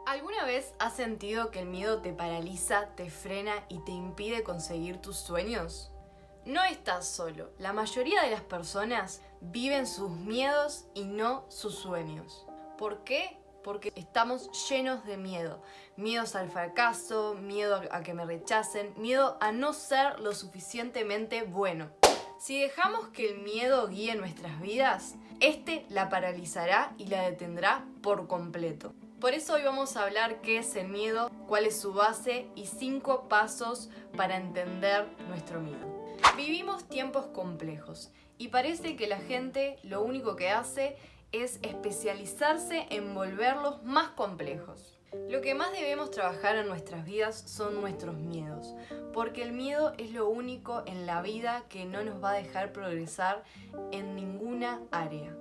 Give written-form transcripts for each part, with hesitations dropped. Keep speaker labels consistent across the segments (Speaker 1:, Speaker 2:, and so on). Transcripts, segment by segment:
Speaker 1: ¿Alguna vez has sentido que el miedo te paraliza, te frena y te impide conseguir tus sueños? No estás solo. La mayoría de las personas viven sus miedos y no sus sueños. ¿Por qué? Porque estamos llenos de miedo. Miedos al fracaso, miedo a que me rechacen, miedo a no ser lo suficientemente bueno. Si dejamos que el miedo guíe nuestras vidas, este la paralizará y la detendrá por completo. Por eso hoy vamos a hablar qué es el miedo, cuál es su base y 5 pasos para entender nuestro miedo. Vivimos tiempos complejos y parece que la gente lo único que hace es especializarse en volverlos más complejos. Lo que más debemos trabajar en nuestras vidas son nuestros miedos, porque el miedo es lo único en la vida que no nos va a dejar progresar en ninguna área.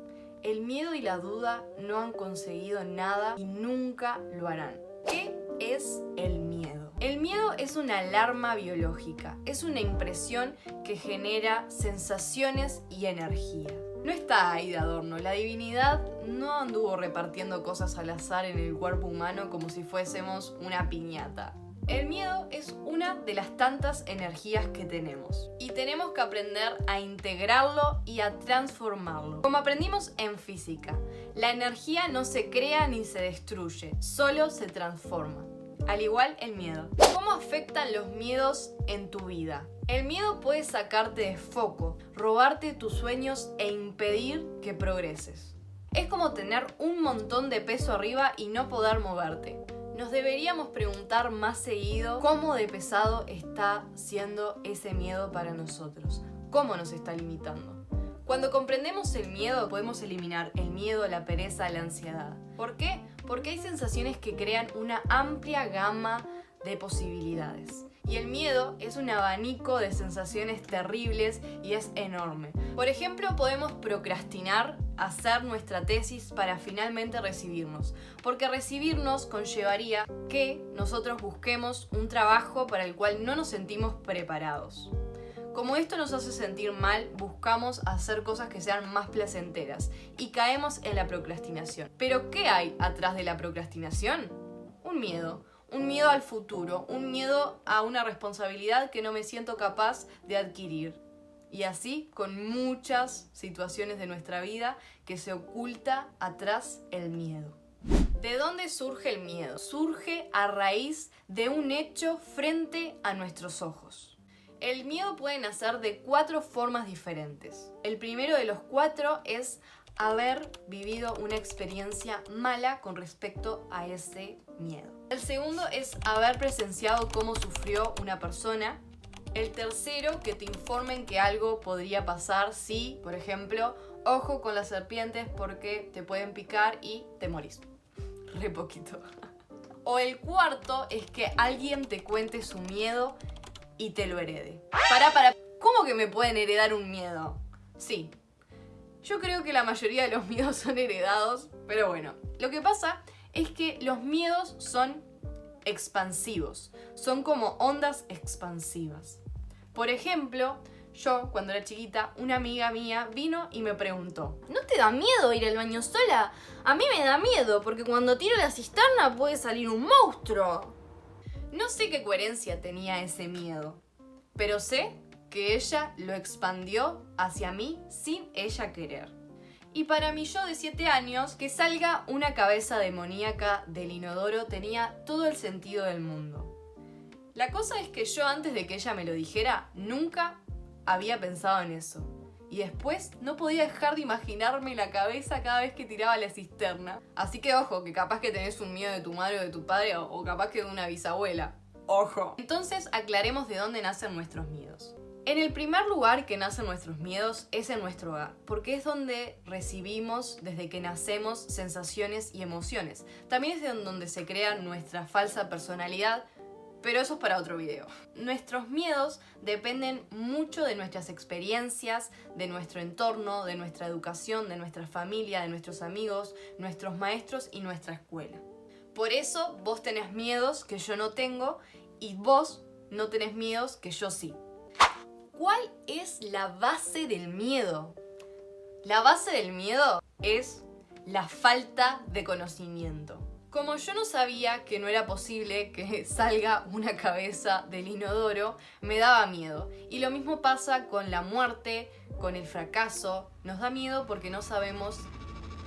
Speaker 1: El miedo y la duda no han conseguido nada y nunca lo harán. ¿Qué es el miedo? El miedo es una alarma biológica, es una impresión que genera sensaciones y energía. No está ahí de adorno, la divinidad no anduvo repartiendo cosas al azar en el cuerpo humano como si fuésemos una piñata. El miedo es una de las tantas energías que tenemos y tenemos que aprender a integrarlo y a transformarlo. Como aprendimos en física, la energía no se crea ni se destruye, solo se transforma. Al igual el miedo. ¿Cómo afectan los miedos en tu vida? El miedo puede sacarte de foco, robarte tus sueños e impedir que progreses. Es como tener un montón de peso arriba y no poder moverte. Nos deberíamos preguntar más seguido cómo de pesado está siendo ese miedo para nosotros, cómo nos está limitando. Cuando comprendemos el miedo, podemos eliminar el miedo, la pereza, la ansiedad. ¿Por qué? Porque hay sensaciones que crean una amplia gama de posibilidades. Y el miedo es un abanico de sensaciones terribles y es enorme. Por ejemplo, podemos procrastinar hacer nuestra tesis para finalmente recibirnos, porque recibirnos conllevaría que nosotros busquemos un trabajo para el cual no nos sentimos preparados. Como esto nos hace sentir mal, buscamos hacer cosas que sean más placenteras y caemos en la procrastinación. ¿Pero qué hay atrás de la procrastinación? Un miedo al futuro, un miedo a una responsabilidad que no me siento capaz de adquirir. Y así con muchas situaciones de nuestra vida que se oculta atrás el miedo. ¿De dónde surge el miedo? Surge a raíz de un hecho frente a nuestros ojos. El miedo puede nacer de 4 formas diferentes. El primero de los 4 es haber vivido una experiencia mala con respecto a ese miedo. El segundo es haber presenciado cómo sufrió una persona. El tercero, que te informen que algo podría pasar si, por ejemplo, ojo con las serpientes porque te pueden picar y te morís. Re poquito. O el cuarto es que alguien te cuente su miedo y te lo herede. Para. ¿Cómo que me pueden heredar un miedo? Sí. Yo creo que la mayoría de los miedos son heredados, pero bueno. Lo que pasa es que los miedos son expansivos. Son como ondas expansivas. Por ejemplo, yo cuando era chiquita, una amiga mía vino y me preguntó: ¿no te da miedo ir al baño sola? A mí me da miedo porque cuando tiro la cisterna puede salir un monstruo. No sé qué coherencia tenía ese miedo, pero sé que ella lo expandió hacia mí sin ella querer. Y para mí, yo de 7 años, que salga una cabeza demoníaca del inodoro tenía todo el sentido del mundo. La cosa es que yo, antes de que ella me lo dijera, nunca había pensado en eso. Y después no podía dejar de imaginarme la cabeza cada vez que tiraba la cisterna. Así que ojo, que capaz que tenés un miedo de tu madre o de tu padre, o capaz que de una bisabuela. Ojo. Entonces aclaremos de dónde nacen nuestros miedos. En el primer lugar que nacen nuestros miedos es en nuestro hogar, porque es donde recibimos desde que nacemos sensaciones y emociones. También es de donde se crea nuestra falsa personalidad, pero eso es para otro video. Nuestros miedos dependen mucho de nuestras experiencias, de nuestro entorno, de nuestra educación, de nuestra familia, de nuestros amigos, nuestros maestros y nuestra escuela. Por eso vos tenés miedos que yo no tengo y vos no tenés miedos que yo sí. ¿Cuál es la base del miedo? La base del miedo es la falta de conocimiento. Como yo no sabía que no era posible que salga una cabeza del inodoro, me daba miedo. Y lo mismo pasa con la muerte, con el fracaso. Nos da miedo porque no sabemos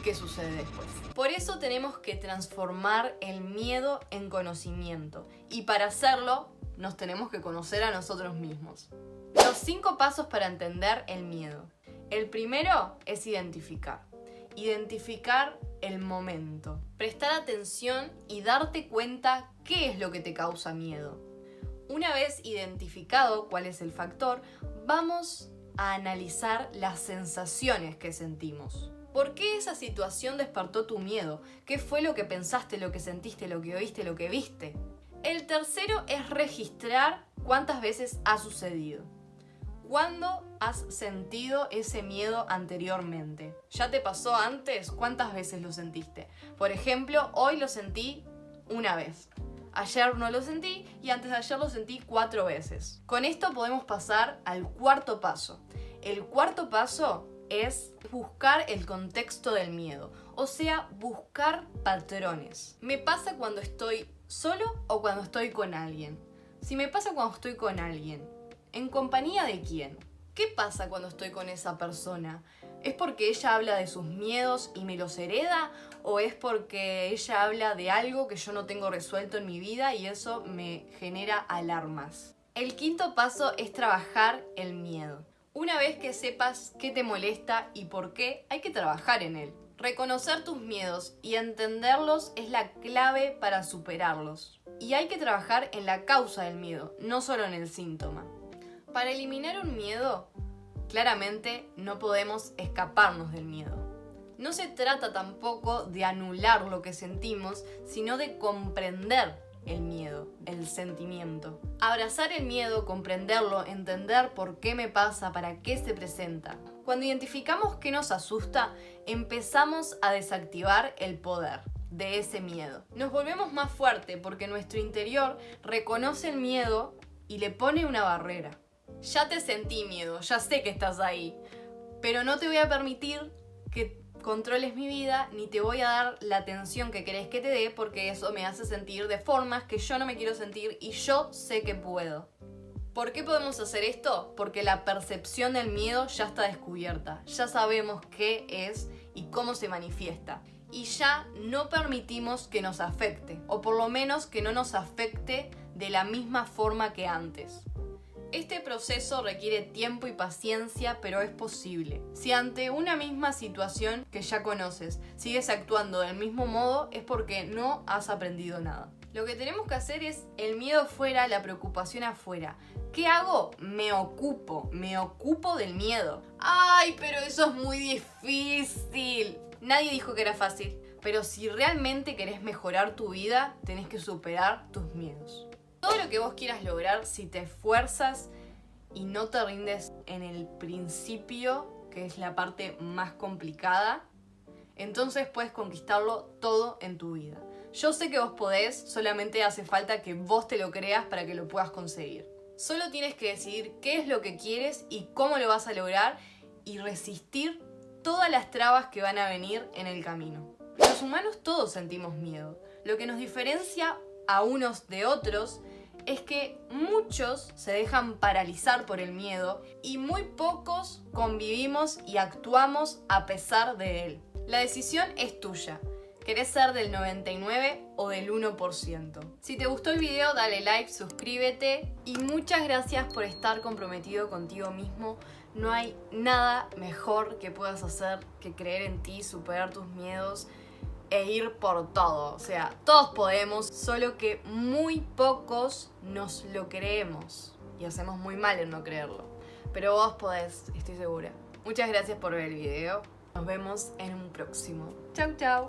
Speaker 1: qué sucede después. Por eso tenemos que transformar el miedo en conocimiento. Y para hacerlo, nos tenemos que conocer a nosotros mismos. Los 5 pasos para entender el miedo. El primero es identificar. Identificar el momento. Prestar atención y darte cuenta qué es lo que te causa miedo. Una vez identificado cuál es el factor, vamos a analizar las sensaciones que sentimos. ¿Por qué esa situación despertó tu miedo? ¿Qué fue lo que pensaste, lo que sentiste, lo que oíste, lo que viste? El tercero es registrar cuántas veces ha sucedido. ¿Cuándo has sentido ese miedo anteriormente? ¿Ya te pasó antes? ¿Cuántas veces lo sentiste? Por ejemplo, hoy lo sentí una vez. Ayer no lo sentí y antes de ayer lo sentí 4 veces. Con esto podemos pasar al cuarto paso. El cuarto paso es buscar el contexto del miedo, o sea, buscar patrones. ¿Me pasa cuando estoy solo o cuando estoy con alguien? Si me pasa cuando estoy con alguien, ¿en compañía de quién? ¿Qué pasa cuando estoy con esa persona? ¿Es porque ella habla de sus miedos y me los hereda? ¿O es porque ella habla de algo que yo no tengo resuelto en mi vida y eso me genera alarmas? El quinto paso es trabajar el miedo. Una vez que sepas qué te molesta y por qué, hay que trabajar en él. Reconocer tus miedos y entenderlos es la clave para superarlos. Y hay que trabajar en la causa del miedo, no solo en el síntoma. Para eliminar un miedo, claramente no podemos escaparnos del miedo. No se trata tampoco de anular lo que sentimos, sino de comprender el miedo, el sentimiento. Abrazar el miedo, comprenderlo, entender por qué me pasa, para qué se presenta. Cuando identificamos qué nos asusta, empezamos a desactivar el poder de ese miedo. Nos volvemos más fuertes porque nuestro interior reconoce el miedo y le pone una barrera. Ya te sentí miedo, ya sé que estás ahí, pero no te voy a permitir que controles mi vida ni te voy a dar la atención que querés que te dé porque eso me hace sentir de formas que yo no me quiero sentir y yo sé que puedo. ¿Por qué podemos hacer esto? Porque la percepción del miedo ya está descubierta, ya sabemos qué es y cómo se manifiesta y ya no permitimos que nos afecte, o por lo menos que no nos afecte de la misma forma que antes. Este proceso requiere tiempo y paciencia, pero es posible. Si ante una misma situación que ya conoces sigues actuando del mismo modo, es porque no has aprendido nada. Lo que tenemos que hacer es el miedo fuera, la preocupación afuera. ¿Qué hago? Me ocupo del miedo. ¡Ay, pero eso es muy difícil! Nadie dijo que era fácil, pero si realmente querés mejorar tu vida, tenés que superar tus miedos. Todo lo que vos quieras lograr, si te esfuerzas y no te rindes en el principio, que es la parte más complicada, entonces puedes conquistarlo todo en tu vida. Yo sé que vos podés, solamente hace falta que vos te lo creas para que lo puedas conseguir. Solo tienes que decidir qué es lo que quieres y cómo lo vas a lograr y resistir todas las trabas que van a venir en el camino. Los humanos todos sentimos miedo. Lo que nos diferencia a unos de otros es que muchos se dejan paralizar por el miedo y muy pocos convivimos y actuamos a pesar de él. La decisión es tuya. ¿Querés ser del 99 o del 1%? Si te gustó el video, dale like, suscríbete y muchas gracias por estar comprometido contigo mismo. No hay nada mejor que puedas hacer que creer en ti, superar tus miedos e ir por todo. O sea, todos podemos, solo que muy pocos nos lo creemos y hacemos muy mal en no creerlo. Pero vos podés, estoy segura. Muchas gracias por ver el video. Nos vemos en un próximo. Chau, chau.